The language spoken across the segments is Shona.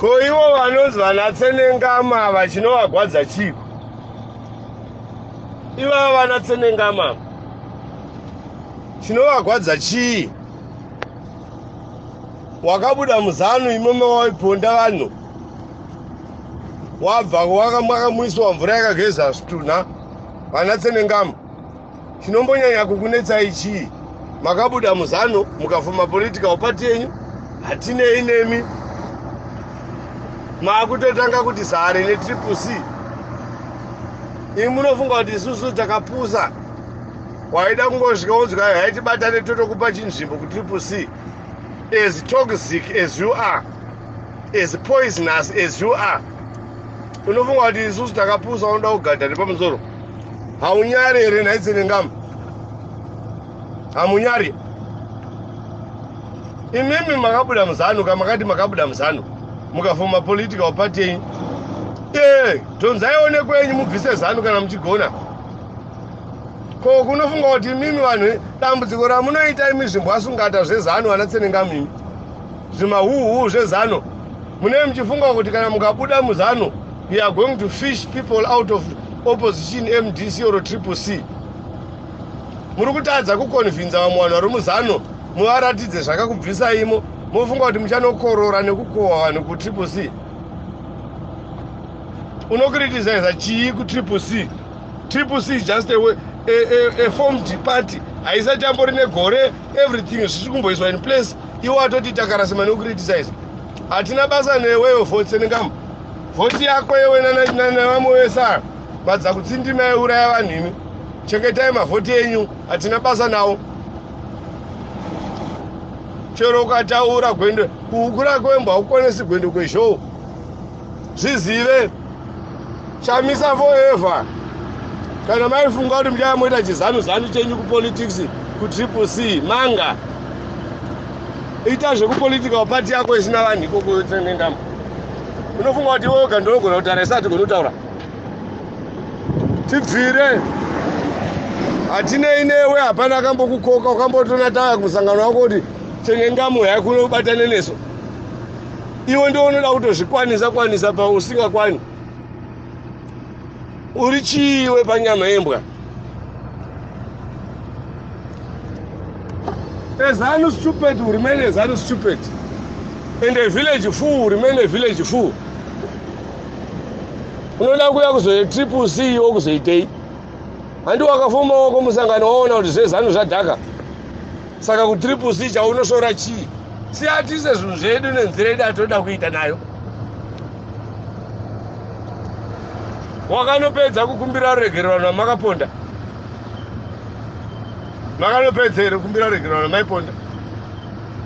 Ko ivo vanonzi vana Tsenengamu ava chinovagwadza chiko. Ivava vana Tsenengamu chinovagwadza chii? Wakabuda muzano imomo waiponda vanhu. Wabva wakamuiswa mvura yakageza svitunha. Vana Tsenengamu chinombonyanya kukunetsai chii? Makabuda muzano mukafoma political party yenyu hatinei nemi. Maakutotanga kuti sare neCCC. Imi munofunga kuti isusu takapusa. Waida kungosvika wonzwa haitibatane totokupa chinzvimbo kuCCC. As toxic as you are, as poisonous as you are. Unofunga kuti isusu takapusa unoda kugadha nepamusoro. Haunyari here nhai Tsenengamu. Hamunyari. Imimi makabuda muzano kamakati makabuda muzano. Mukafoma political party yenyu. Tonzaione kwenyu mubvise zano kana muchigona. Ko kunofunga kuti mimi vanhu dambudziko ramunoita imi zvimbwasungata zvezano vana Tsenengamu imi. Zvimahuhu zvezano. Mune muchifunga kuti kana mukabuda muzano you are going to fish people out of opposition MDC or CCC. Muri kutadza kuconvince vamwe vanhu vari muzano muvaratidze zvakakubvisa imo. Mufunga kuti muchanokorora nekukohwa vanhu kuCCC. Unocriticize chii kuCCC? CCC is just a formed party. Haisati ambori negore, everything zviri kumboiswa in place. Iwo watoti takarasema nekucriticize. Hatina basa newewo for Tsenengamu. Voti yako yewe navamwe vese madza kutsindima yeuraya vanhu imi. Chengetai mavhoti enyu, hatina basa nawo. Chero ukataura gwendo kukura kwembwa ukonesi gwendo kwezhow. Zvizive shamisa forever. Kana maifunga kuti muchamoita chizanu chenyu kupolitics kuCCC manga. Ita zvekupolitical party yako isina vanhu ikoko Tsenengamu. Unofunga kuti iwe ugandogona kutaura isati kunotaura. Tibvire. Hatinei newe hapana akambokukoka ukambotonataya kumusangano wako kuti Tsenengamu yaikuno kubatane neso. Iwe ndio unoda kutozvikwanisa pausingakwanisi. Uri chiiwe panyama yembwa. A ZANU stupid will remain a ZANU stupid. And a village fool will remain a village fool. Unoda kuya kuzoCCC okuzoitei. Handi wakafuma wako musangano waona kuti zvezano zvadhaka. Saka kuCCC chaunosora chii? Siatise zvinhu zvedu nenzira yedu atoda kuita nayo. Wakanopedza kukumbira ruregererano makaponda. Makanopedza kukumbira ruregererano maiponda.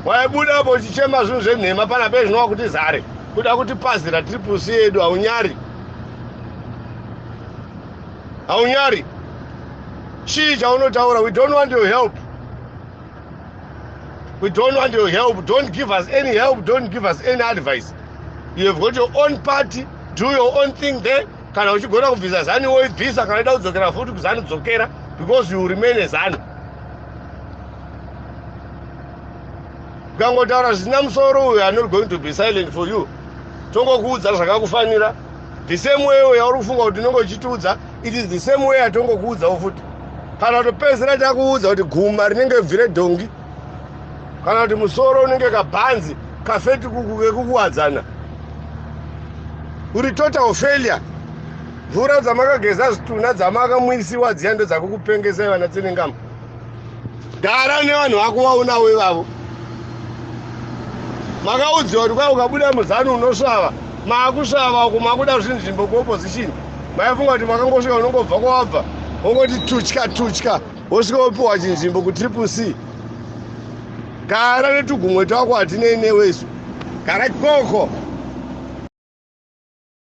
Waibuda apo uchichema zvinhu zvenhema pana pezvinova kuti zare. Kuda kuti pazi raCCC yedu haunyari. Haunyari. Chii chaunotaura? We don't want your help. We don't want your help. Don't give us any help. Don't give us any advice. You have got your own party. Do your own thing there. Kana uchigona kubvisa zani woibvisa kana ida kudzokera futi kuzani dzokera because you remain a ZANU. Ukangotaura zvisina musoro we are not going to be silent for you. Tongokuudza zvakakufanira. The same way yauri kufunga kuti unenge uchitiudza, it is the same way atongokuudzawo futi. Kana kutopedzisira takuudza kuti guma rinenge bvire dhongi. Kana kuti musoro unenge kabhanzi kafeti kukuwadzana. Uri total failure. Mvura dzamakageza zvitunha dzamakamwisiwa dziya ndo dzakukupengesai vana Tsenengamu. Gara nevanhu vako vaunawo ivavo. Makaudziwa kuti kwa ukabuda muzano unosvava. Maakusvava uko makuda zvinzvimbo kuopposition. Maifunga kuti makangosvika unongobva kwawabva. Wongoti tutya. Wosvika wopiwa chinzvimbo kuCCC. Gara netugumwe twako hatinei newe isu. Gara ikoko.